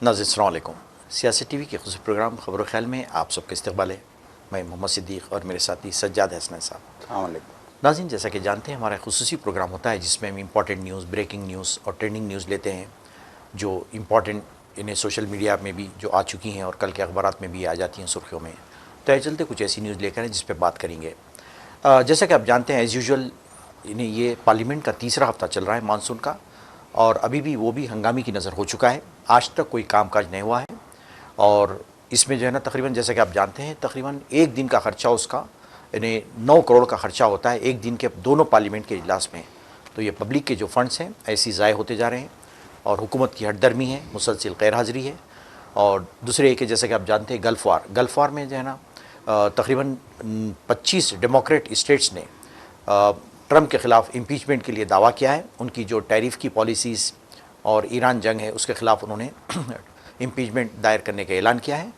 नाज़रीन अस्सलाम वालेकुम। सियासी टीवी के ख़ुसूसी प्रोग्राम ख़बर ख्याल में आप सबका इस्तकबाल है। मैं मोहम्मद सिद्दीक़ और मेरे साथी सज्जाद हसन साहब। अस्सलाम वालेकुम। नाज़रीन, जैसा कि जानते हैं हमारा ख़ुसूसी प्रोग्राम होता है जिसमें हम इंपॉर्टेंट न्यूज़, ब्रेकिंग न्यूज़ और ट्रेंडिंग न्यूज़ लेते हैं जो इंपॉर्टेंट इन्हें सोशल मीडिया में भी जो आ चुकी हैं और कल के अखबारात में भी आ जाती हैं सुर्खियों में। तो ये चलते कुछ ऐसी न्यूज़ लेकर हैं जिस पर बात करेंगे। जैसा कि आप जानते हैं एज़ यूजुअल इन्हें ये पार्लियामेंट का तीसरा हफ्ता चल रहा है मानसून का, और अभी भी वो भी हंगामी की नज़र हो चुका है। आज तक कोई कामकाज नहीं हुआ है और इसमें जो है ना तकरीबन जैसा कि आप जानते हैं तकरीबन एक दिन का ख़र्चा उसका यानी 9 करोड़ का ख़र्चा होता है एक दिन के दोनों पार्लियामेंट के इजलास में। तो ये पब्लिक के जो फंड्स हैं ऐसी ज़ाय होते जा रहे हैं और हुकूमत की हटदर्मी है, मुसलसल गैर हाज़िरी है। और दूसरे एक जैसा कि आप जानते हैं गल्फ़ वार में जो है ना तकरीबन 25 डेमोक्रेट स्टेट्स ने ट्रंप के ख़िलाफ़ इम्पीचमेंट के लिए दावा किया है। उनकी जो टैरिफ की पॉलिसीज़ और ईरान जंग है उसके ख़िलाफ़ उन्होंने इम्पीचमेंट दायर करने का ऐलान किया है।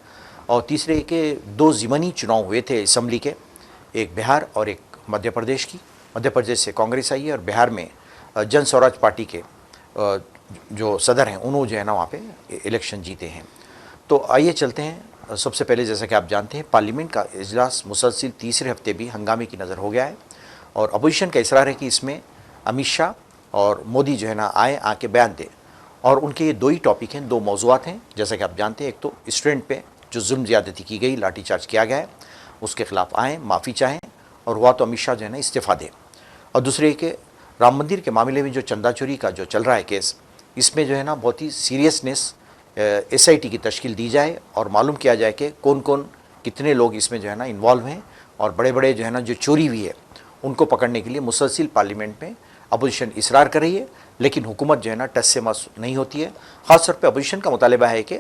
और तीसरे के 2 ज़िमनी चुनाव हुए थे असम्बली के, एक बिहार और एक मध्य प्रदेश की। मध्य प्रदेश से कांग्रेस आई है और बिहार में जन स्वराज पार्टी के जो सदर हैं उन्होंने जो है ना वहाँ पे इलेक्शन जीते हैं। तो आइए चलते हैं। सबसे पहले जैसा कि आप जानते हैं पार्लियामेंट का इजलास मुसलसल तीसरे हफ्ते भी हंगामे की नज़र हो गया है और अपोजिशन का इसरार है कि इसमें अमित शाह और मोदी जो है ना आके बयान दें। और उनके ये 2 ही टॉपिक हैं, 2 मौज़ूआत हैं। जैसा कि आप जानते हैं एक तो स्टूडेंट पे जो जुल्म ज़्यादती की गई, लाठीचार्ज किया गया है, उसके ख़िलाफ़ आएँ, माफ़ी चाहें और हुआ तो अमित शाह जो है ना इस्तीफ़ा दें। और दूसरे कि राम मंदिर के मामले में जो चंदा चोरी का जो चल रहा है केस, इसमें जो है ना बहुत ही सीरियसनेस SIT की तश्कील दी जाए और मालूम किया जाए कि कौन कौन कितने लोग इसमें जो है ना इन्वॉल्व हैं और बड़े बड़े जो है ना जो चोरी हुई है उनको पकड़ने के लिए मुसलसल पार्लियामेंट में अपोजिशन इसरार कर रही है, लेकिन हुकूमत जो है ना टस से मस नहीं होती है। ख़ास तौर पे अपोजिशन का मुतालबा है कि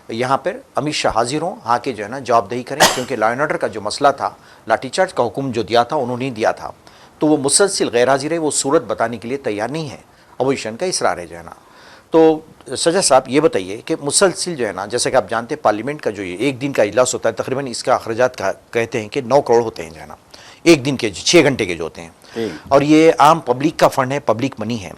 यहाँ पर अमित शाह हाजिर हों, हाँ के जो है ना जवाबदेही करें, क्योंकि लॉ एंड ऑर्डर का जो मसला था, लाठीचार्ज का हुक्म जो दिया था उन्होंने दिया था, तो वो मुसलसल गैर हाजिर है, वो सूरत बताने के लिए तैयार नहीं है। अपोजिशन का इसरार है जो है ना। तो सजा साहब ये बताइए कि मुसलसल जो है ना जैसे कि आप जानते हैं पार्लियामेंट का जो ये एक दिन का इजलास होता है तकरीबन इसका अखराजात कहते हैं कि 9 करोड़ होते हैं जो है ना एक दिन के, 6 घंटे के जो होते हैं, और ये आम पब्लिक का फंड है, पब्लिक मनी है।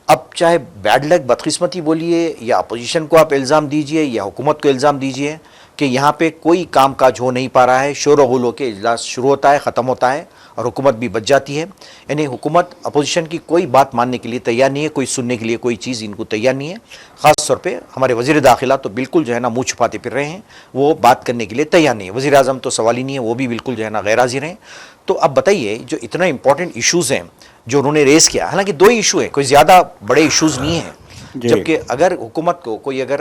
अब चाहे बैड लक, बदकिस्मती बोलिए या अपोजिशन को आप इल्ज़ाम दीजिए या हुकूमत को इल्ज़ाम दीजिए कि यहाँ पे कोई कामकाज हो नहीं पा रहा है, शोर गुल हो के इजलास शुरू होता है, ख़त्म होता है और हुकूमत भी बच जाती है। यानी हुकूमत अपोजिशन की कोई बात मानने के लिए तैयार नहीं है, कोई सुनने के लिए कोई चीज़ इनको तैयार नहीं है। ख़ास तौर पे हमारे वज़ीर दाखिला तो बिल्कुल जो है ना मुँह छुपाते फिर रहे हैं, वो बात करने के लिए तैयार नहीं है। वज़ीर आज़म तो सवाल ही नहीं है, वो भी बिल्कुल जो है ना गैर हाज़िर हैं। तो अब बताइए जो इतना इंपॉर्टेंट इशूज़ हैं जो उन्होंने रेज़ किया, हालांकि 2 ही इशू हैं, कोई ज़्यादा बड़े इशूज़ नहीं हैं। जबकि अगर हुकूमत को कोई अगर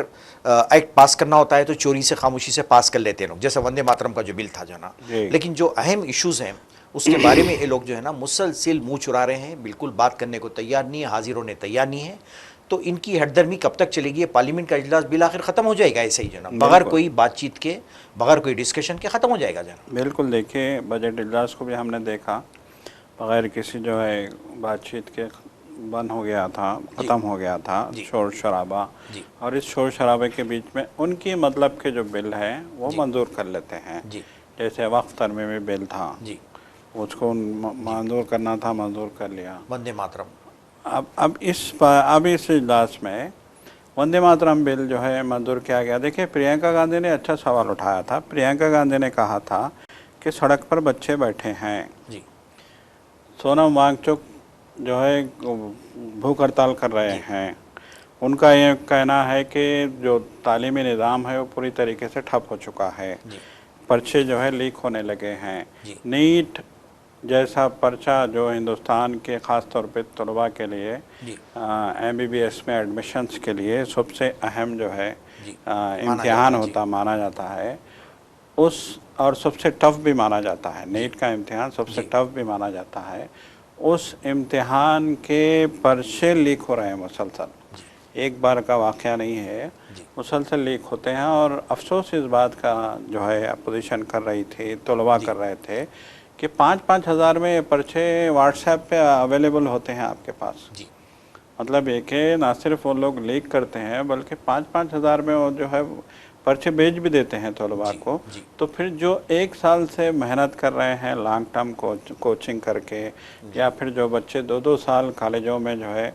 एक्ट पास करना होता है तो चोरी से, खामोशी से पास कर लेते हैं लोग, जैसे वंदे मातरम का जो बिल था जो ना। लेकिन जो अहम इशूज़ हैं उसके बारे में ये लोग जो है ना मुसलसल मुँह चुरा रहे हैं, बिल्कुल बात करने को तैयार नहीं है, हाजिर होने तैयार नहीं है। तो इनकी हटदर्मी कब तक चलेगी? ये पार्लियामेंट का इजलास बिल आखिर ख़त्म हो जाएगा ऐसे ही जो ना, बगैर कोई बातचीत के, बगैर कोई डिस्कशन के ख़त्म हो जाएगा जो ना। बिल्कुल, देखिए बजट इजलास को भी हमने देखा बगैर किसी जो है बातचीत के बंद हो गया था, ख़त्म हो गया था, शोर शराबा। और इस शोर शराबे के बीच में उनकी मतलब के जो बिल है वो मंजूर कर लेते हैं। जैसे वक्फ तरमीमी बिल था, उसको मंजूर करना था, मंजूर कर लिया। वंदे मातरम अब इस इजलास में वंदे मातरम बिल जो है मंजूर किया गया। देखिए प्रियंका गांधी ने अच्छा सवाल उठाया था। प्रियंका गांधी ने कहा था कि सड़क पर बच्चे बैठे हैं, सोनम वांगचुक जो है भूख हड़ताल कर रहे हैं, उनका ये कहना है कि जो तालीमी निज़ाम है वो पूरी तरीके से ठप हो चुका है, पर्चे जो है लीक होने लगे हैं। नीट जैसा पर्चा जो हिंदुस्तान के ख़ास तौर पे तलबा के लिए MBBS में एडमिशन्स के लिए सबसे अहम जो है इम्तिहान होता माना जाता है, उस और सबसे टफ़ भी माना जाता है। नीट का इम्तिहान सबसे टफ़ भी माना जाता है। उस इम्तिहान के पर्चे लीक हो रहे हैं मुसलसल, एक बार का वाक़या नहीं है, मुसलसल लीक होते हैं। और अफसोस इस बात का जो है अपोजिशन कर रही थी, तलबा कर रहे थे कि 5-5 हज़ार में ये पर्चे व्हाट्सएप पे अवेलेबल होते हैं आपके पास। मतलब एक है ना, सिर्फ वो लोग लीक करते हैं बल्कि 5-5 हज़ार में वो जो है पर्चे बेच भी देते हैं तलबा जी, को। जी। तो फिर जो 1 साल से मेहनत कर रहे हैं लॉन्ग टर्म कोचिंग करके, या फिर जो बच्चे 2-2 साल कॉलेजों में जो है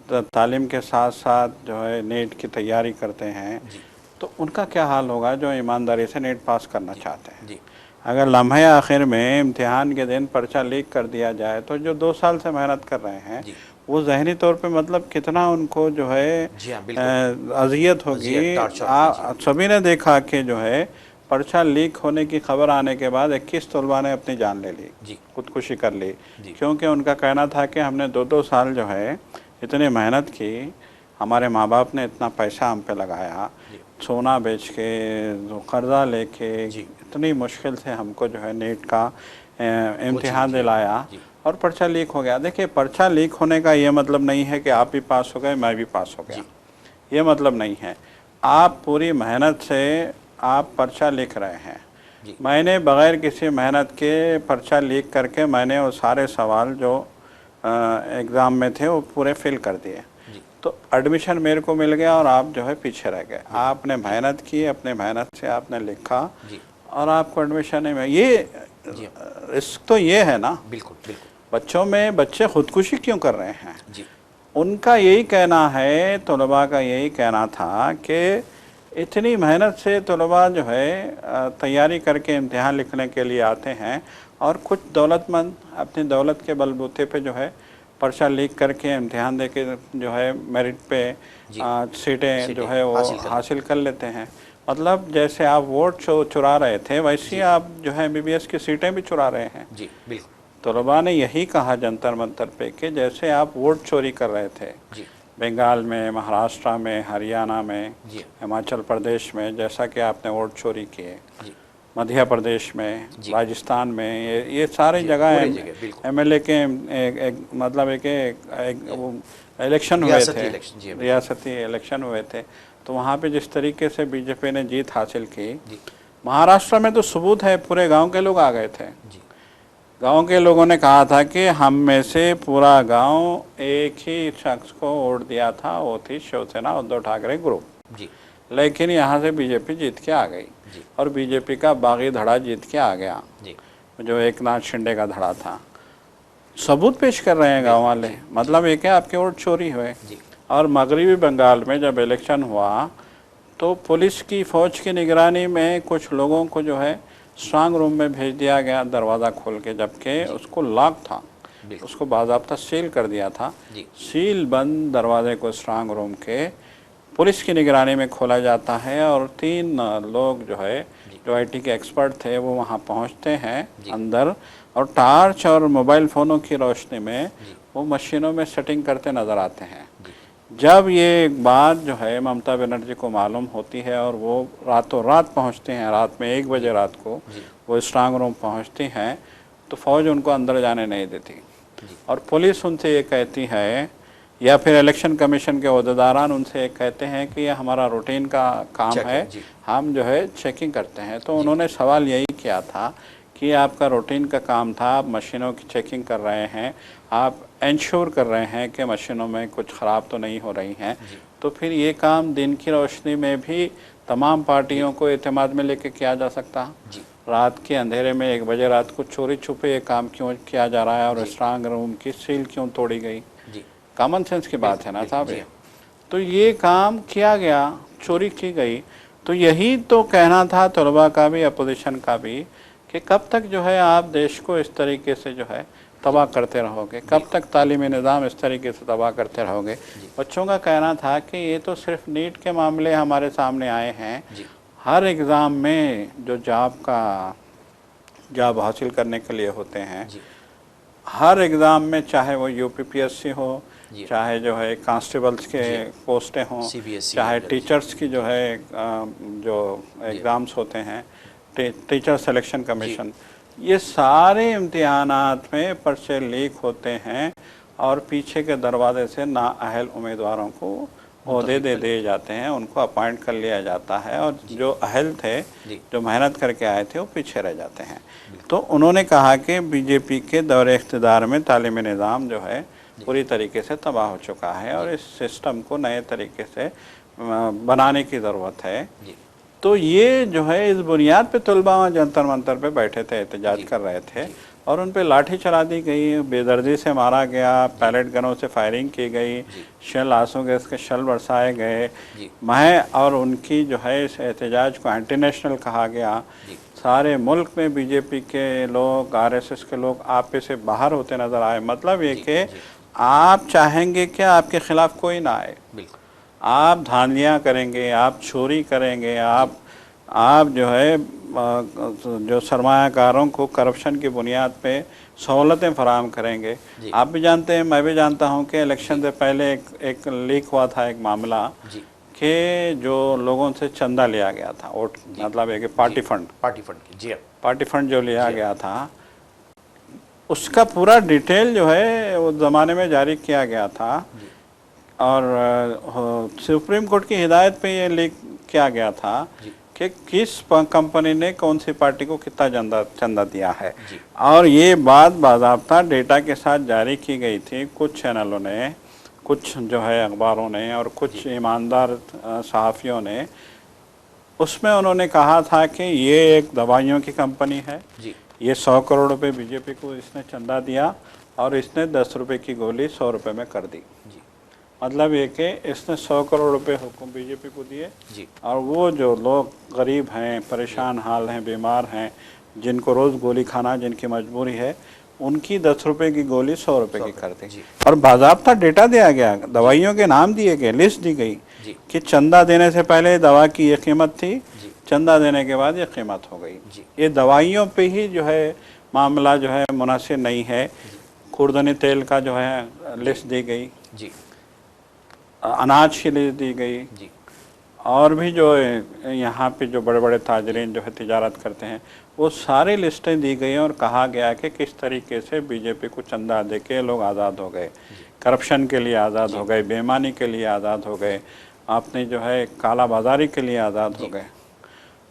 तालीम के साथ साथ जो है नीट की तैयारी करते हैं, जी, तो उनका क्या हाल होगा जो ईमानदारी से नीट पास करना जी, चाहते हैं। जी, अगर लम्हे आखिर में इम्तिहान के दिन पर्चा लीक कर दिया जाए तो जो 2 साल से मेहनत कर रहे हैं जी, वो ज़हनी तौर पे मतलब कितना उनको जो है जी हाँ, बिल्कुल। अज़ियत होगी। अज़ियत, टॉर्चर होगी, जी, सभी ने देखा कि जो है पर्चा लीक होने की खबर आने के बाद 21 तलबा ने अपनी जान ले ली, जी, खुदकुशी कर ली, जी, क्योंकि उनका कहना था कि हमने 2-2 साल जो है इतनी मेहनत की, हमारे माँ बाप ने इतना पैसा हम पे लगाया, जी, सोना बेच के, कर्ज़ा लेके, जी, इतनी मुश्किल से हमको जो है नीट का कोचिंग इम्तिहान दिया, दिलाया जी, और पर्चा लीक हो गया। देखिए, पर्चा लीक होने का ये मतलब नहीं है कि आप भी पास हो गए, मैं भी पास हो गया, जी, ये मतलब नहीं है। आप पूरी मेहनत से आप पर्चा लिख रहे हैं। जी, मैंने बग़ैर किसी मेहनत के पर्चा लीक करके मैंने वो सारे सवाल जो एग्ज़ाम में थे वो पूरे फिल कर दिए। जी, तो एडमिशन मेरे को मिल गया और आप जो है पीछे रह गए। बिल्कुल, आपने जी, मेहनत की, अपने मेहनत से आपने लिखा जी, और आपको एडमिशन नहीं मिला। ये जी, रिस्क तो ये है ना, बिल्कुल, बिल्कुल, बच्चों में बच्चे खुदकुशी क्यों कर रहे हैं। जी, उनका यही कहना है, तलबा का यही कहना था कि इतनी मेहनत से तलबा जो है तैयारी करके इम्तिहान लिखने के लिए आते हैं और कुछ दौलतमंद अपनी दौलत के बलबूते पे जो है पर्चा लीक करके इम्तिहान दे के जो है मेरिट पे जी, सीटें जो सीटें है वो हासिल कर लेते हैं। मतलब जैसे आप वोट चुरा रहे थे वैसे ही जी, आप जो है MBBS की सीटें भी चुरा रहे हैं। जी, बिल्कुल, तलबा ने यही कहा जंतर मंतर पे कि जैसे आप वोट चोरी कर रहे थे जी, बंगाल में, महाराष्ट्र में, हरियाणा में, जी, हिमाचल प्रदेश में, जैसा कि आपने वोट चोरी किए, जी, मध्य प्रदेश में, जी, राजस्थान में, ये सारी जी, जगह पूरे जगह, बिल्कुल, MLA के मतलब एक जी, वो इलेक्शन हुए रियासती थे, इलेक्शन, जी, बिल्कुल, रियासती इलेक्शन हुए थे। तो वहाँ पे जिस तरीके से बीजेपी ने जीत हासिल की, जी, महाराष्ट्र में तो सबूत है, पूरे गांव के लोग आ गए थे। जी, गांव के लोगों ने कहा था कि हम में से पूरा गांव एक ही शख्स को वोट दिया था, वो थी शिवसेना उद्धव ठाकरे ग्रुप। जी, लेकिन यहाँ से बीजेपी जीत के आ गई जी, और बीजेपी का बागी धड़ा जीत के आ गया, जी, जो एकनाथ शिंदे का धड़ा था। सबूत पेश कर रहे हैं गांव बिल्कुल, वाले, जी, जी, मतलब ये क्या आपके वोट चोरी हुए। जी, और मगरबी बंगाल में जब इलेक्शन हुआ तो पुलिस की फ़ौज की निगरानी में कुछ लोगों को जो है स्ट्रांग रूम में भेज दिया गया दरवाज़ा खोल के, जबकि जी, उसको लॉक था, बिल्कुल, उसको बाज़ाब्ता सील कर दिया था। जी, सील बंद दरवाजे को स्ट्रांग रूम के पुलिस की निगरानी में खोला जाता है और 3 लोग जो है जी, जो IT के एक्सपर्ट थे वो वहाँ पहुँचते हैं जी, अंदर और टार्च और मोबाइल फ़ोनों की रोशनी में जी, वो मशीनों में सेटिंग करते नज़र आते हैं। जी, जब ये बात जो है ममता बनर्जी को मालूम होती है और वो रातों रात पहुंचते हैं, रात में 1 बजे रात को जी, वो स्ट्रांग रूम पहुंचती हैं, तो फ़ौज उनको अंदर जाने नहीं देती जी, और पुलिस उनसे ये कहती है या फिर इलेक्शन कमीशन के अहदेदारान उनसे ये कहते हैं कि ये हमारा रूटीन का काम चेक है, जी, हम जो है चेकिंग करते हैं। तो जी, उन्होंने सवाल यही किया था कि आपका रूटीन का काम था, आप मशीनों की चेकिंग कर रहे हैं, आप इंश्योर कर रहे हैं कि मशीनों में कुछ ख़राब तो नहीं हो रही हैं, जी, तो फिर ये काम दिन की रोशनी में भी तमाम पार्टियों को एतमाद में लेके किया जा सकता। जी, रात के अंधेरे में 1 बजे रात को चोरी छुपे ये काम क्यों किया जा रहा है और जी, स्ट्रांग रूम की सील क्यों तोड़ी गई। जी, कॉमन सेंस की बात है बिल्कुल, ना बिल्कुल, साहब जी ये। हाँ, तो ये काम किया गया, जी, चोरी की गई। तो यही तो कहना था तलबा का भी, अपोजिशन का भी, कि कब तक जो है आप देश को इस तरीके से जो है जी, तबाह करते रहोगे, कब बिल्कुल, तक तालीमी निज़ाम इस तरीके से तबाह करते रहोगे। जी, बच्चों का कहना था कि ये तो सिर्फ नीट के मामले हमारे सामने आए हैं, जी, हर एग्ज़ाम में जो जॉब हासिल करने के लिए होते हैं, जी, हर एग्ज़ाम में, चाहे वो UPPSC हो, जी, चाहे जो है कांस्टेबल्स के जी, पोस्टें हों, CBSE चाहे वगैरह, जी, टीचर्स की जो है जो जी, एग्ज़ाम्स होते हैं, टीचर सिलेक्शन जी, कमीशन, ये सारे इम्तिहानात में पर्चे लीक होते हैं और पीछे के दरवाजे से नाअहल उम्मीदवारों को ओहदे मुंतखब दे कर दिए लिया, जाते हैं, उनको अपॉइंट कर लिया जाता है और जी, जो अहल थे, जी, जो मेहनत करके आए थे, वो पीछे रह जाते हैं। बिल्कुल, तो उन्होंने कहा कि बीजेपी के दौरे इख्तिदार में तालीमी निज़ाम जो है जी, पूरी तरीके से तबाह हो चुका है जी, और इस सिस्टम को नए तरीके से बनाने की ज़रूरत है। जी, तो ये जो है इस बुनियाद पे तलबा वहाँ जंतर मंतर पे बैठे थे, एहतजाज कर रहे थे और उन पे लाठी चला दी गई, बेदर्दी से मारा गया, पैलेट गनों से फायरिंग की गई, शेल आंसू गैस के शेल बरसाए गए। मैं और उनकी जो है इस एहतजाज को एंटी नेशनल कहा गया। सारे मुल्क में बीजेपी के लोग, आरएसएस के लोग आप पे से बाहर होते नज़र आए। मतलब ये कि आप चाहेंगे कि आपके खिलाफ कोई ना आए, आप धांधलियाँ करेंगे, आप चोरी करेंगे, आप जो है जो सरमायाकारों को करप्शन की बुनियाद पे सहूलतें फराहम करेंगे। आप भी जानते हैं, मैं भी जानता हूं कि इलेक्शन से पहले एक लीक हुआ था एक मामला कि जो लोगों से चंदा लिया गया था, वोट मतलब है कि पार्टी फंड जो लिया गया था, उसका पूरा डिटेल जो है वो ज़माने में जारी किया गया था और सुप्रीम कोर्ट की हिदायत पे ये लीक किया गया था कि किस कंपनी ने कौन सी पार्टी को कितना चंदा दिया है। और ये बात बाज़ाब्ता डेटा के साथ जारी की गई थी। कुछ चैनलों ने, कुछ जो है अखबारों ने और कुछ ईमानदार सहाफ़ियों ने, उसमें उन्होंने कहा था कि ये एक दवाइयों की कंपनी है, ये 100 करोड़ रुपए बीजेपी को इसने चंदा दिया और इसने 10 रुपए की गोली 100 रुपए में कर दी। मतलब ये कि इसने 100 करोड़ रुपए हुकूम बीजेपी को दिए और वो जो लोग गरीब हैं, परेशान हाल हैं, बीमार हैं, जिनको रोज़ गोली खाना जिनकी मजबूरी है, उनकी 10 रुपए की गोली 100 रुपए की कर दी। और बाज़ाब्ता डेटा दिया गया, दवाइयों के नाम दिए गए, लिस्ट दी गई कि चंदा देने से पहले दवा की ये कीमत थी, चंदा देने के बाद ये कीमत हो गई। ये दवाइयों पे ही जो है मामला जो है मुनासिर नहीं है। खुर्दनी तेल का जो है लिस्ट दी गई, अनाज की लिस्ट दी गई, और भी जो यहाँ पे जो बड़े बड़े ताजरीन जो है तिजारत करते हैं, वो सारी लिस्टें दी गई और कहा गया कि किस तरीके से बीजेपी को चंदा दे के लोग आज़ाद हो गए, करप्शन के लिए आज़ाद हो गए, बेईमानी के लिए आज़ाद हो गए, आपने जो है काला बाजारी के लिए आज़ाद हो गए।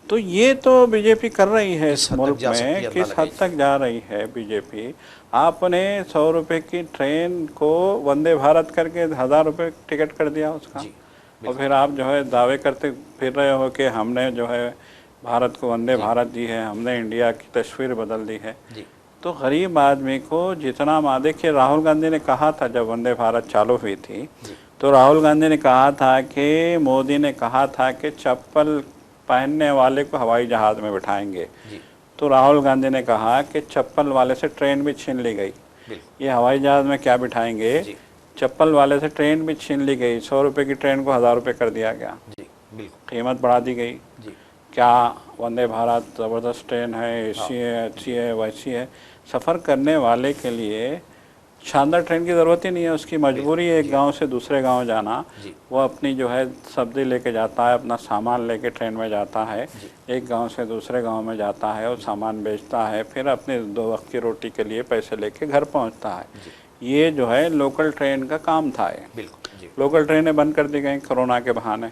तो ये तो बीजेपी कर रही है इस मुल्क में, किस हद तक जा रही है बीजेपी। आपने 100 रुपए की ट्रेन को वंदे भारत करके 1000 रुपये टिकट कर दिया उसका, और फिर आप जो है दावे करते फिर रहे हो कि हमने जो है भारत को वंदे भारत दी है, हमने इंडिया की तस्वीर बदल दी है। तो गरीब आदमी को जितना देखिए, राहुल गांधी ने कहा था जब वंदे भारत चालू हुई थी, तो राहुल गांधी ने कहा था कि मोदी ने कहा था कि चप्पल पहनने वाले को हवाई जहाज़ में बिठाएंगे। तो राहुल गांधी ने कहा कि चप्पल वाले से ट्रेन भी छीन ली गई, ये हवाई जहाज़ में क्या बिठाएंगे, चप्पल वाले से ट्रेन भी छीन ली गई। 100 रुपये की ट्रेन को 1000 रुपये कर दिया गया, कीमत बढ़ा दी गई। क्या वंदे भारत ज़बरदस्त ट्रेन है, ऐसी है, अच्छी है, वैसी है। सफ़र करने वाले के लिए शानदार ट्रेन की ज़रूरत ही नहीं है, उसकी मजबूरी है एक गांव से दूसरे गांव जाना। वो अपनी जो है सब्ज़ी लेके जाता है, अपना सामान लेके ट्रेन में जाता है, एक गांव से दूसरे गांव में जाता है और सामान बेचता है, फिर अपने 2 वक्त की रोटी के लिए पैसे लेके घर पहुंचता है। ये जो है लोकल ट्रेन का काम था। लोकल ट्रेनें बंद कर दी गई कोरोना के बहाने।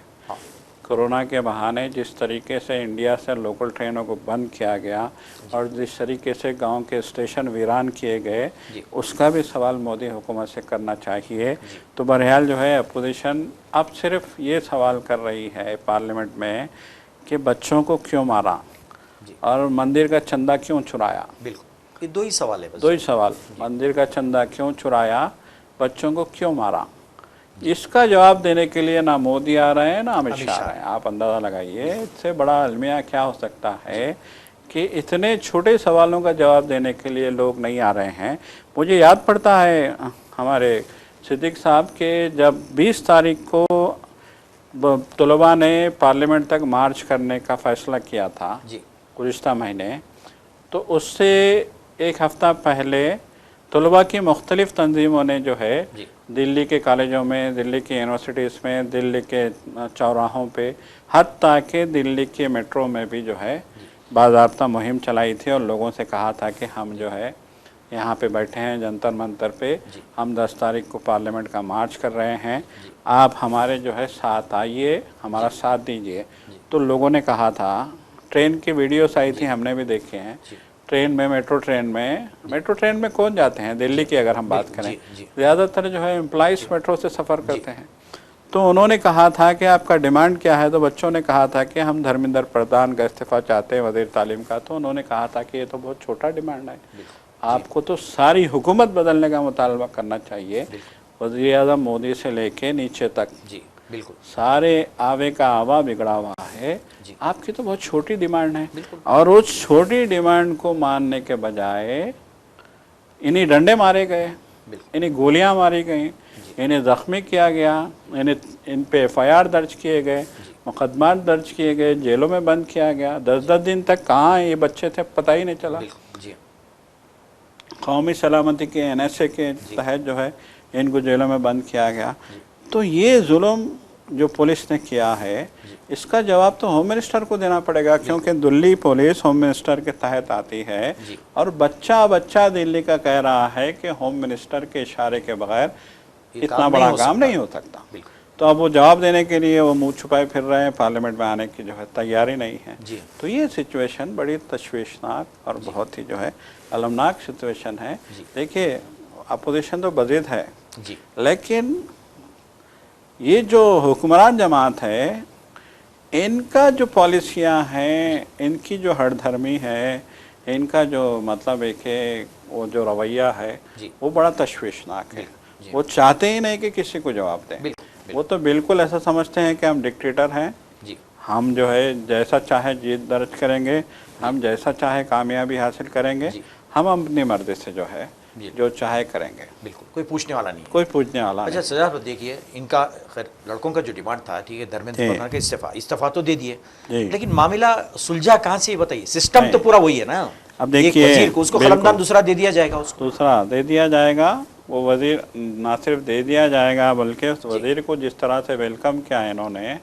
कोरोना के बहाने जिस तरीके से इंडिया से लोकल ट्रेनों को बंद किया गया और जिस तरीके से गांव के स्टेशन वीरान किए गए, उसका भी सवाल मोदी हुकूमत से करना चाहिए। तो बहरहाल जो है अपोजिशन अब सिर्फ ये सवाल कर रही है पार्लियामेंट में कि बच्चों को क्यों मारा और मंदिर का चंदा क्यों चुराया। ये 2 ही सवाल है, बस 2 ही सवाल, मंदिर का चंदा क्यों चुराया, बच्चों को क्यों मारा। इसका जवाब देने के लिए ना मोदी आ रहे हैं ना अमित शाह आ रहे हैं। आप अंदाज़ा लगाइए इससे बड़ा अलमिया क्या हो सकता है कि इतने छोटे सवालों का जवाब देने के लिए लोग नहीं आ रहे हैं। मुझे याद पड़ता है हमारे सिद्दीक साहब के जब 20 तारीख को तलबा ने पार्लियामेंट तक मार्च करने का फ़ैसला किया था गुज़िश्ता महीने, तो उससे एक हफ़्ता पहले तलबा की मुख्तलिफ़ तंजीमों ने जो है दिल्ली के कॉलेजों में, दिल्ली की यूनिवर्सिटीज़ में, दिल्ली के चौराहों पे, हत्ता कि दिल्ली के मेट्रो में भी जो है बाज़ाब्ता मुहिम चलाई थी और लोगों से कहा था कि हम जो है यहाँ पे बैठे हैं जंतर मंतर पे, हम 10 तारीख को पार्लियामेंट का मार्च कर रहे हैं, आप हमारे जो है साथ आइए, हमारा साथ दीजिए। तो लोगों ने कहा था, ट्रेन की वीडियोस आई थी, हमने भी देखे हैं, ट्रेन में, मेट्रो ट्रेन में कौन जाते हैं दिल्ली की अगर हम बात करें, ज़्यादातर जो है एम्प्लॉइज़ मेट्रो से सफ़र करते हैं। तो उन्होंने कहा था कि आपका डिमांड क्या है, तो बच्चों ने कहा था कि हम धर्मेंद्र प्रधान का इस्तीफ़ा चाहते हैं वज़ीर तालीम का। तो उन्होंने कहा था कि ये तो बहुत छोटा डिमांड है, आपको तो सारी हुकूमत बदलने का मुतालबा करना चाहिए, वज़ीर आज़म मोदी से लेके नीचे तक। जी बिल्कुल, सारे आवे का आवा बिगड़ा हुआ है, आपकी तो बहुत छोटी डिमांड है। और उस छोटी डिमांड को मानने के बजाय इन्हें डंडे मारे गए, इन्हें गोलियां मारी गई, इन्हें ज़ख्मी किया गया, इन पे एफआईआर दर्ज किए गए, मुकदमात दर्ज किए गए, जेलों में बंद किया गया। 10-10 दिन तक कहाँ ये बच्चे थे पता ही नहीं चला। कौमी सलामती के NSA के तहत जो है इनको जेलों में बंद किया गया। तो ये जुल्म जो पुलिस ने किया है, इसका जवाब तो होम मिनिस्टर को देना पड़ेगा, क्योंकि दिल्ली पुलिस होम मिनिस्टर के तहत आती है। और बच्चा दिल्ली का कह रहा है कि होम मिनिस्टर के इशारे के बगैर इतना बड़ा काम नहीं हो सकता। तो अब वो जवाब देने के लिए वो मुंह छुपाए फिर रहे हैं, पार्लियामेंट में आने की जो है तैयारी नहीं है। तो ये सिचुएशन बड़ी तशवीशनाक और बहुत ही जो है अलमनाक सिचुएशन है। देखिए, अपोजिशन तो बज़िद है, लेकिन ये जो हुक्मरान जमात है, इनका जो पॉलिसियाँ हैं, इनकी जो हठधर्मी है, इनका जो मतलब एक वो जो रवैया है, वो बड़ा तशवीशनाक है। वो चाहते ही नहीं कि किसी को जवाब दें। वो तो बिल्कुल ऐसा समझते हैं कि हम डिक्टेटर हैं, हम जो है जैसा चाहे जीत दर्ज करेंगे, हम जैसा चाहे कामयाबी हासिल करेंगे, हम अपनी मर्जी से जो है जो चाहे करेंगे, बिल्कुल कोई पूछने वाला नहीं, कोई पूछने वाला अच्छा नहीं। सजा देखिए, इनका खैर लड़कों का जो डिमांड था, ठीक है, धर्मेंद्र प्रधान का इस्तीफा तो दे दिए, लेकिन मामला सुलझा कहाँ से, बताइए। सिस्टम तो पूरा वही है ना। अब देखिए, उसको कलमदान दूसरा दे दिया जाएगा, उसको दूसरा दे दिया जाएगा। वो वजीर ना सिर्फ दे दिया जाएगा, बल्कि उस वजीर को जिस तरह से वेलकम किया है इन्होंने,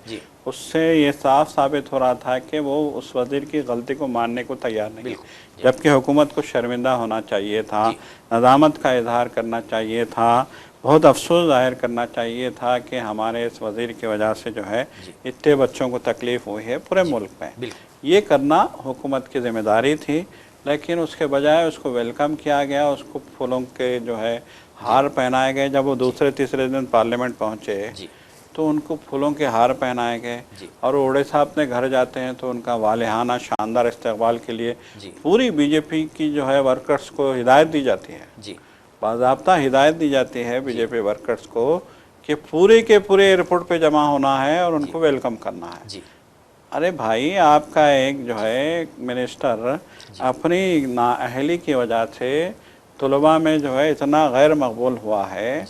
उससे ये साफ साबित हो रहा था कि वो उस वजीर की गलती को मानने को तैयार नहीं, जबकि हुकूमत को शर्मिंदा होना चाहिए था, नदामत का इजहार करना चाहिए था, बहुत अफसोस जाहिर करना चाहिए था कि हमारे इस वजीर की वजह से जो है इतने बच्चों को तकलीफ़ हुई है पूरे मुल्क में। ये करना हुकूमत की जिम्मेदारी थी, लेकिन उसके बजाय उसको वेलकम किया गया, उसको फूलों के जो है हार पहनाए गए। जब वो दूसरे तीसरे दिन पार्लियामेंट पहुँचे तो उनको फूलों के हार पहनाए गए, और ओड़े साहब अपने घर जाते हैं तो उनका वालिहाना शानदार इस्तकबाल के लिए पूरी बीजेपी की जो है वर्कर्स को हिदायत दी जाती है, बाज़ाब्ता हिदायत दी जाती है बीजेपी वर्कर्स को कि पूरे के पूरे एयरपोर्ट पे जमा होना है और उनको वेलकम करना है। अरे भाई, आपका एक जो है मिनिस्टर अपनी नाअहली की वजह से तलबा में जो है इतना गैर मकबूल हुआ है,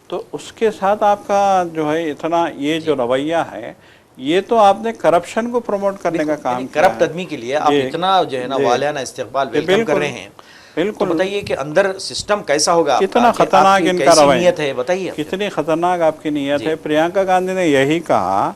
तो उसके साथ आपका जो है इतना ये जो रवैया है, ये तो आपने करप्शन को प्रमोट करने का काम किया है। करप्ट आदमी के लिए आप इतना जो है ना वालियाना इस्तकबाल वेलकम कर रहे हैं, बिल्कुल। तो बताइए कि अंदर सिस्टम कैसा होगा, कितना खतरनाक इनका रवैया है, बताइए कितनी खतरनाक आपकी नीयत है। प्रियंका गांधी ने यही कहा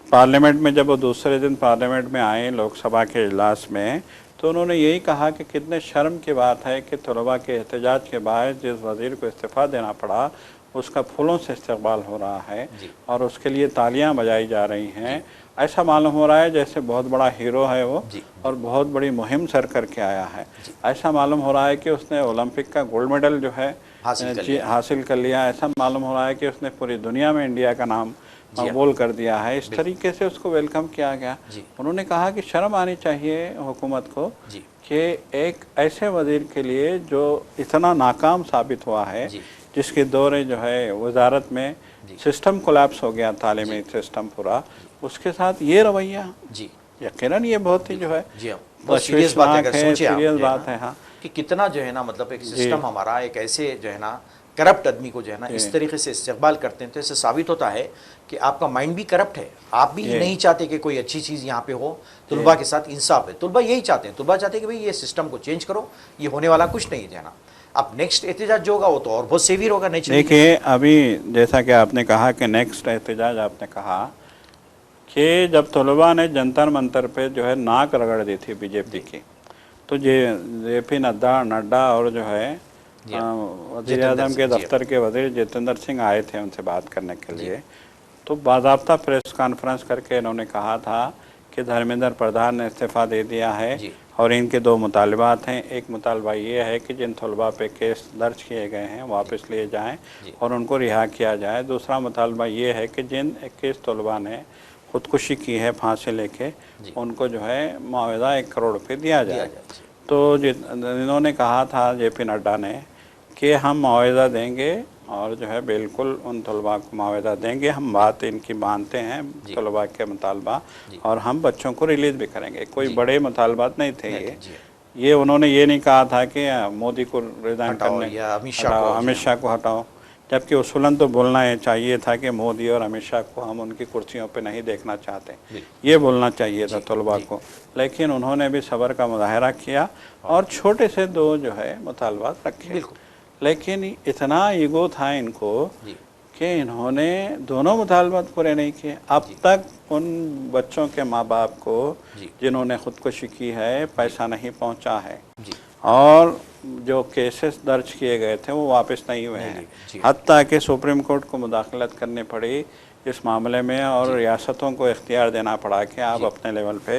पार्लियामेंट में, जब वो दूसरे दिन पार्लियामेंट में आए लोकसभा के इजलास में, तो उन्होंने यही कहा कि कितने शर्म की बात है कि तलबा के एहतजाज के बाद जिस वज़ीर को इस्तीफ़ा देना पड़ा, उसका फूलों से इस्तकबाल हो रहा है और उसके लिए तालियां बजाई जा रही हैं। ऐसा मालूम हो रहा है जैसे बहुत बड़ा हीरो है वो, और बहुत बड़ी मुहिम सर करके आया है। ऐसा मालूम हो रहा है कि उसने ओलंपिक का गोल्ड मेडल जो है हासिल कर लिया। ऐसा मालूम हो रहा है कि उसने पूरी दुनिया में इंडिया का नाम मकबूल कर दिया है। इस तरीके से उसको वेलकम किया गया। उन्होंने कहा कि शर्म आनी चाहिए हुकूमत को कि एक ऐसे वज़ीर के लिए जो इतना नाकाम साबित हुआ है, जिसके दौरे जो है वजारत में सिस्टम कोलैप्स हो गया, तालीमी सिस्टम पूरा, उसके साथ ये रवैया, यकीनन ये बहुत ही जो है सीरियस बात है, सीरियस बात है। हाँ, कि कितना जो है ना, मतलब एक सिस्टम हमारा एक ऐसे जो है ना करप्ट आदमी को जो है ना इस तरीके से इस्तेमाल करते हैं, तो इससे साबित होता है कि आपका माइंड भी करप्ट है। आप भी नहीं चाहते कि कोई अच्छी चीज़ यहाँ पे हो, तलबा के साथ इंसाफ है। तलबा यही चाहते हैं, तलबा चाहते हैं कि भाई ये सिस्टम को चेंज करो, ये होने वाला कुछ नहीं है ना। अब नेक्स्ट एहतजाज जो होगा वो तो और बहुत सेवियर होगा। नहीं, देखिए, अभी जैसा कि आपने कहा कि नेक्स्ट एहतजाज, आपने कहा कि जब तलबा ने जंतर मंतर पे जो है नाक रगड़ दी थी बीजेपी की, तो JP नड्डा और जो है वज़ीर आज़म के दफ्तर के वज़ीर जितेंद्र सिंह आए थे उनसे बात करने के लिए। तो बाज़ाब्ता प्रेस कॉन्फ्रेंस करके इन्होंने कहा था कि धर्मेंद्र प्रधान ने इस्तीफ़ा दे दिया है, और इनके दो मुतालबात हैं। एक मुतालबा ये है कि जिन तलबा पे केस दर्ज किए गए हैं वापस लिए जाएं और उनको रिहा किया जाए। दूसरा मुतालबा ये है कि जिन 21 तलबा ने ख़ुदकुशी की है फांसी लेके, उनको जो है मुआवजा 1 करोड़ रुपये दिया जाए। तो इन्होंने कहा था JP नड्डा ने कि हम मुआवजा देंगे और जो है बिल्कुल उन तलबा को मुआवजा देंगे, हम बात इनकी मानते हैं तलबा के मुतालबा, और हम बच्चों को रिलीज़ भी करेंगे। कोई बड़े मुतालबात नहीं थे ये उन्होंने ये नहीं कहा था कि मोदी को रिज़ाइन करने या अमित शाह को हटाओ, जबकि उसूलन तो बोलना चाहिए था कि मोदी और अमित शाह को हम उनकी कुर्सियों पे नहीं देखना चाहते, ये बोलना चाहिए था तलबा को। लेकिन उन्होंने भी सब्र का मुजाहरा किया और छोटे से 2 जो है मुतालबात रखे। लेकिन इतना ईगो था इनको कि इन्होंने दोनों मुतालबात पूरे नहीं किए। अब तक उन बच्चों के माँ बाप को जिन्होंने ख़ुदकुशी की है पैसा नहीं पहुंचा है, और जो केसेस दर्ज किए गए थे वो वापस नहीं हुए हैं। हत्ता कि सुप्रीम कोर्ट को मुदाखलत करनी पड़ी इस मामले में और रियासतों को इख्तियार देना पड़ा कि आप अपने लेवल पे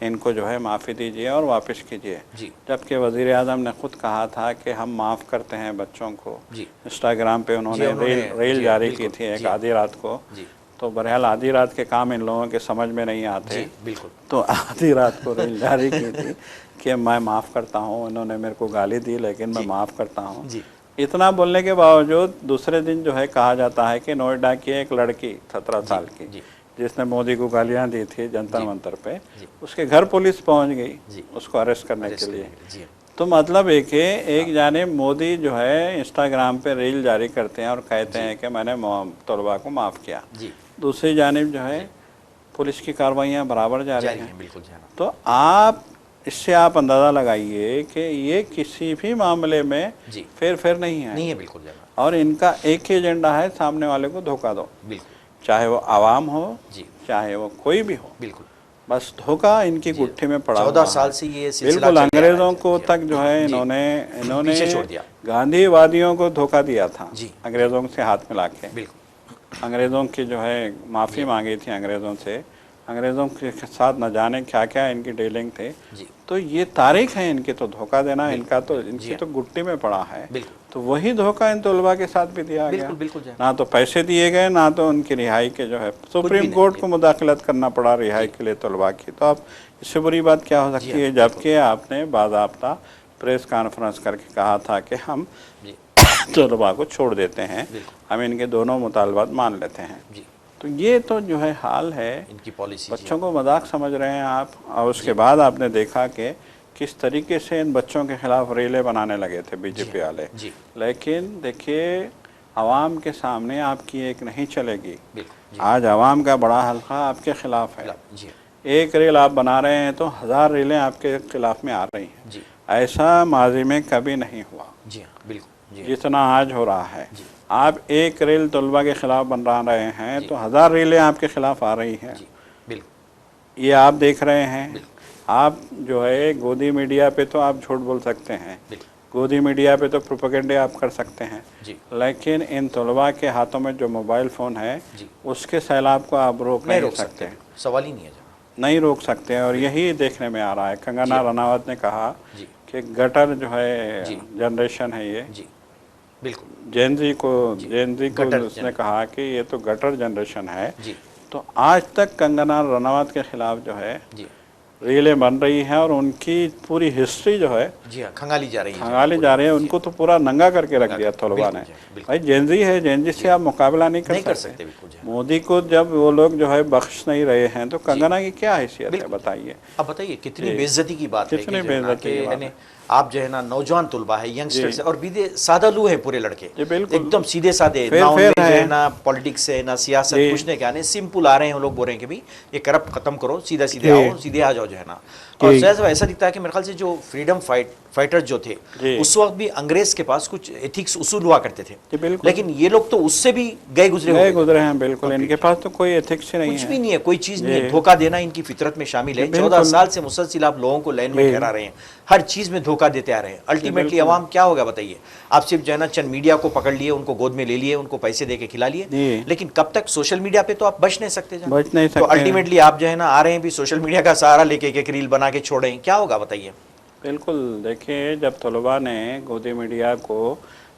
इनको जो है माफ़ी दीजिए और वापस कीजिए। जबकि वज़ीर आज़म ने ख़ुद कहा था कि हम माफ़ करते हैं बच्चों को। इंस्टाग्राम पे उन्होंने रील जारी की थी एक आधी रात को। तो बहरहाल आधी रात के काम इन लोगों के समझ में नहीं आते, तो आधी रात को रील जारी की थी कि मैं माफ़ करता हूँ, इन्होंने मेरे को गाली दी लेकिन मैं माफ़ करता हूँ। इतना बोलने के बावजूद दूसरे दिन जो है कहा जाता है कि नोएडा की एक लड़की 17 साल की जिसने मोदी को गालियां दी थी जंतर मंतर पे, उसके घर पुलिस पहुंच गई उसको अरेस्ट करने के लिए। तो मतलब एक जानिब मोदी जो है इंस्टाग्राम पे रील जारी करते हैं और कहते हैं कि मैंने तलबा को माफ़ किया, दूसरी जानिब जो है पुलिस की कार्रवाइयाँ बराबर जारी हैं। तो आप इससे आप अंदाज़ा लगाइए कि ये किसी भी मामले में फेर नहीं है बिल्कुल। और इनका एक ही एजेंडा है, सामने वाले को धोखा दो, चाहे वो आवाम हो चाहे वो कोई भी हो, बस धोखा इनकी गुट्ठी में पड़ा। 14 साल से ये बिल्कुल अंग्रेज़ों को तक जो है इन्होंने गांधीवादियों को धोखा दिया था, अंग्रेज़ों से हाथ मिला के अंग्रेज़ों की जो है माफ़ी मांगी थी अंग्रेज़ों से, अंग्रेज़ों के साथ न जाने क्या क्या इनकी डीलिंग थे। तो ये तारीख है इनकी, तो धोखा देना इनका तो इनकी तो गुट्टी में पड़ा है। तो वही धोखा इन तलबा के साथ भी दिया गया। ना तो पैसे दिए गए ना तो उनकी रिहाई के जो है सुप्रीम कोर्ट को मुदाखलत करना पड़ा रिहाई के लिए तलबा की। तो अब इससे बुरी बात क्या हो सकती है, जबकि आपने बाज़ाब्ता प्रेस कॉन्फ्रेंस करके कहा था कि हम तलबा को छोड़ देते हैं, हम इनके दोनों मुतालबात मान लेते हैं। तो ये तो जो है हाल है इनकी पॉलिसी। बच्चों को मजाक समझ रहे हैं आप। और उसके बाद आपने देखा कि किस तरीके से इन बच्चों के खिलाफ रेलें बनाने लगे थे बीजेपी वाले। लेकिन देखिए आवाम के सामने आपकी एक नहीं चलेगी। आज आवाम का बड़ा हल्का आपके खिलाफ है। एक रेल आप बना रहे हैं तो 1000 रेलें आपके खिलाफ में आ रही हैं। ऐसा माजी में कभी नहीं हुआ जितना आज हो रहा है। आप एक रेल तलबा के खिलाफ बना रहे हैं तो 1000 रेलें आपके खिलाफ आ रही हैं। ये आप देख रहे हैं। आप जो है गोदी मीडिया पे तो आप झूठ बोल सकते हैं, गोदी मीडिया पे तो प्रोपेगेंडे आप कर सकते हैं, लेकिन इन तलबा के हाथों में जो मोबाइल फ़ोन है उसके सैलाब को आप रोक नहीं सकते। सवाल ही नहीं है, नहीं रोक सकते। और यही देखने में आ रहा है। कंगना रनावत ने कहा कि गटर जो है जनरेशन है ये, बिल्कुल जेनजी को उसने कहा कि ये तो गटर जनरेशन है। तो आज तक कंगना रनावत के खिलाफ जो है रीलें बन रही हैं और उनकी पूरी हिस्ट्री जो है खंगाली जा रही है। उनको तो पूरा नंगा करके रख दिया तलबा ने। भाई जेनजी है, जेनजी से आप मुकाबला नहीं कर सकते। मोदी को जब वो लोग जो है बख्श नहीं रहे हैं तो कंगना की क्या हैसियत है बताइए। अब बताइए कितनी बेइज्जती की बात है, कितनी बेइज्जती की बात है। आप जो है ना नौजवान तुलबा है, यंगस्टर्स है और बीदे सादालू है पूरे लड़के, एकदम सीधे साधे, ना उनमें जो है ना पॉलिटिक्स है ना सियासत, कुछ नहीं कहने, सिंपल आ रहे हैं। वो लोग बोल रहे हैं कि भाई ये करप्ट खत्म करो, सीधा सीधे आओ, सीधे आ जाओ जो है ना। और ऐसा दिखता है कि मेरे ख्याल से जो फ्रीडम फाइटर्स जो थे उस वक्त भी अंग्रेज के पास कुछ एथिक्स उसूल हुआ करते थे, लेकिन ये लोग तो उससे भी गए गुजरे हैं। बिल्कुल इनके पास तो कोई एथिक्स नहीं है, कुछ भी नहीं है, कोई चीज नहीं है। धोखा देना इनकी फितरत में शामिल है। 14 साल से मुसलसिल आप लोगों को लाइन में ठहरा रहे हैं, हर चीज में धोखा देते आ रहे हैं। अल्टीमेटली अवाम क्या होगा बताइए। आप सिर्फ जो है ना चंद मीडिया को पकड़ लिए, उनको गोद में ले लिए, उनको पैसे दे के खिला लिए, लेकिन कब तक सोशल मीडिया पे तो आप बच नहीं सकते। तो अल्टीमेटली आप जो है ना आ रहे हैं भी सोशल मीडिया का सहारा लेके एक रील बना बना के छोड़ें, क्या होगा बताइए? बिल्कुल, देखिए जब तलबा ने गोदी मीडिया को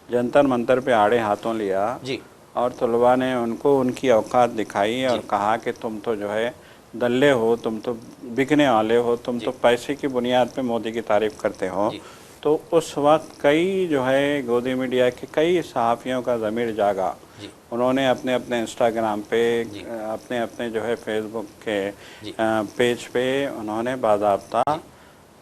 जंतर मंतर पे आड़े हाथों लिया जी और तलबा ने उनको उनकी औकात दिखाई और जी कहा कि तुम तो जो है दल्ले हो, तुम तो बिकने वाले हो, तुम जी तो पैसे की बुनियाद पे मोदी की तारीफ करते हो, जी तो उस वक्त कई जो है गोदी मीडिया के कई सहाफ़ियों का ज़मीर जागा। जी उन्होंने अपने अपने इंस्टाग्राम पे, जी अपने अपने जो है फेसबुक के जी पेज पे उन्होंने बाज़ाब्ता जी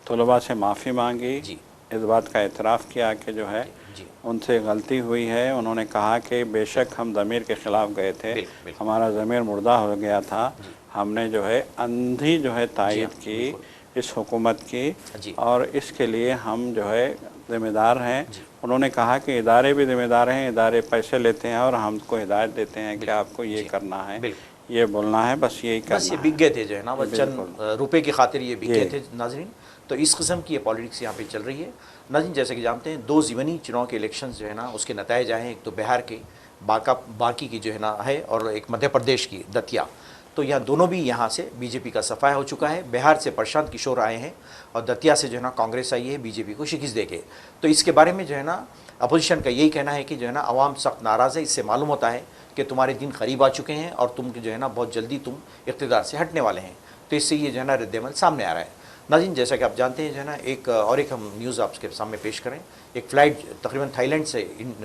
तलबा से माफ़ी मांगी, जी इस बात का एतराफ़ किया कि जो है जी जी उनसे गलती हुई है। उन्होंने कहा कि बेशक हम ज़मीर के ख़िलाफ़ गए थे, बिल्कुल बिल्कुल हमारा ज़मीर मुर्दा हो गया था, जी हमने जो है अंधी जो है जी हाँ तायद की बिल्कुल इस हुकूमत की जी और इसके लिए हम जो है ज़िम्मेदार हैं। जी उन्होंने कहा कि इदारे भी ज़िम्मेदार हैं, इदारे पैसे लेते हैं और हमको हिदायत देते हैं कि बिल्कुल आपको ये जी करना है, बिल्कुल। ये बोलना है, बस यही बस ये करना बिक है। गए थे जो है ना, ये बस बिल्कुल, चंद रुपए की खातिर ये बिक ये गए थे नाजरीन। तो इस किस्म की ये पॉलिटिक्स यहाँ पे चल रही है नाजरीन। जैसे कि जानते हैं 2 ज़िमनी चुनाव के इलेक्शंस जो है ना उसके नताइज आए हैं। एक तो बिहार के बाकी की जो है ना है और एक मध्य प्रदेश की दतिया। तो यहाँ दोनों भी यहाँ से बीजेपी का सफाया हो चुका है। बिहार से प्रशांत किशोर आए हैं और दतिया से जो है ना कांग्रेस आई है बीजेपी को शिकस्त देके। तो इसके बारे में जो है ना अपोजिशन का यही कहना है कि जो है ना अवाम सख्त नाराज़ है। इससे मालूम होता है कि तुम्हारे दिन करीब आ चुके हैं और तुम जो है ना बहुत जल्दी तुम इक़्तिदार से हटने वाले हैं। तो इससे ये जो है ना रद्द-ए-अमल सामने आ रहा है नाज़रीन। जैसा कि आप जानते हैं जो है ना एक हम न्यूज़ आपके सामने पेश करें। एक फ़्लाइट तकरीबन थाईलैंड से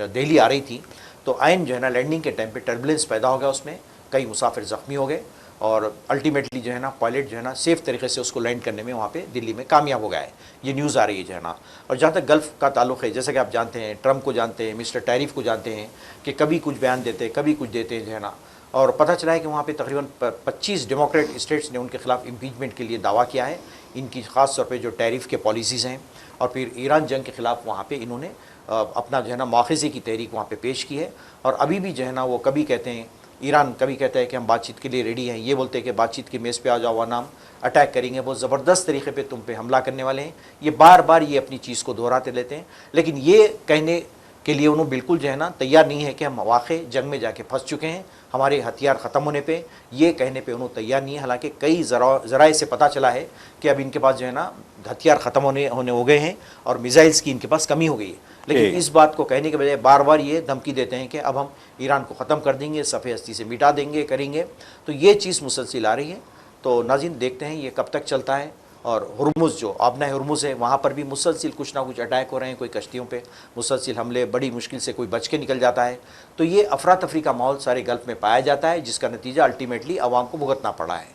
दिल्ली आ रही थी, तो आइन जो है ना लैंडिंग के टाइम पे टर्बुलेंस पैदा हो गया, उसमें कई मुसाफिर ज़ख्मी हो गए और अल्टीमेटली जो है ना पायलट जो है ना सेफ़ तरीके से उसको लैंड करने में वहाँ पे दिल्ली में कामयाब हो गया है। ये न्यूज़ आ रही है जो है ना। और जहाँ तक गल्फ़ का ताल्लुक़ है, जैसा कि आप जानते हैं ट्रम्प को जानते हैं, मिस्टर टैरिफ को जानते हैं कि कभी कुछ बयान देते हैं, कभी कुछ देते हैं जो है ना। और पता चला है कि वहाँ पे तकरीबन 25 डेमोक्रेट स्टेट्स ने उनके खिलाफ इम्पीचमेंट के लिए दावा किया है। इनकी ख़ास तौर पे जो टैरिफ के पॉलिसीज़ हैं और फिर ईरान जंग के ख़िलाफ़ वहाँ पे इन्होंने अपना जो है ना मुआख़ज़े की तहरीक वहाँ पे पेश की है। और अभी भी जो है ना वो कभी कहते हैं, ईरान कभी कहता है कि हम बातचीत के लिए रेडी हैं, ये बोलते हैं कि बातचीत की मेज़ पे आ जाओ वरना हम अटैक करेंगे, बहुत ज़बरदस्त तरीके पे तुम पे हमला करने वाले हैं। ये बार बार ये अपनी चीज़ को दोहराते रहते हैं, लेकिन ये कहने के लिए उन्होंने बिल्कुल जो है ना तैयार नहीं है कि हम वाक़ई जंग में जाके फंस चुके हैं, हमारे हथियार ख़त्म होने पे, ये कहने पे उन्होंने तैयार नहीं है। हालांकि कई ज़राए से पता चला है कि अब इनके पास जो है ना हथियार ख़त्म होने हो गए हैं और मिसाइल्स की इनके पास कमी हो गई है। लेकिन इस बात को कहने के बजाय बार बार ये धमकी देते हैं कि अब हम ईरान को ख़त्म कर देंगे, सफ़े हस्ती से मिटा देंगे, करेंगे। तो ये चीज़ मुसलसिल आ रही है। तो नाज़रीन देखते हैं ये कब तक चलता है। और हुर्मुज़ जो आबना हुर्मुज़ है वहाँ पर भी मुसलसिल कुछ ना कुछ अटैक हो रहे हैं, कोई कश्तियों पे मुसलसिल हमले, बड़ी मुश्किल से कोई बच के निकल जाता है। तो ये अफरा तफरी का माहौल सारे गल्फ़ में पाया जाता है, जिसका नतीजा अल्टीमेटली आवाम को भुगतना पड़ा है।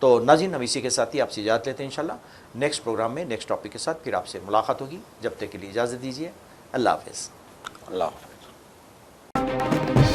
तो नाज़रीन हम इसी के साथ ही आपसे इजाज़त लेते हैं। इंशाल्लाह नेक्स्ट प्रोग्राम में नेक्स्ट टॉपिक के साथ फिर आपसे मुलाकात होगी। जब तक के लिए इजाज़त दीजिए। अल्लाह हाफ़िज़। अल्लाह हाफ़िज़।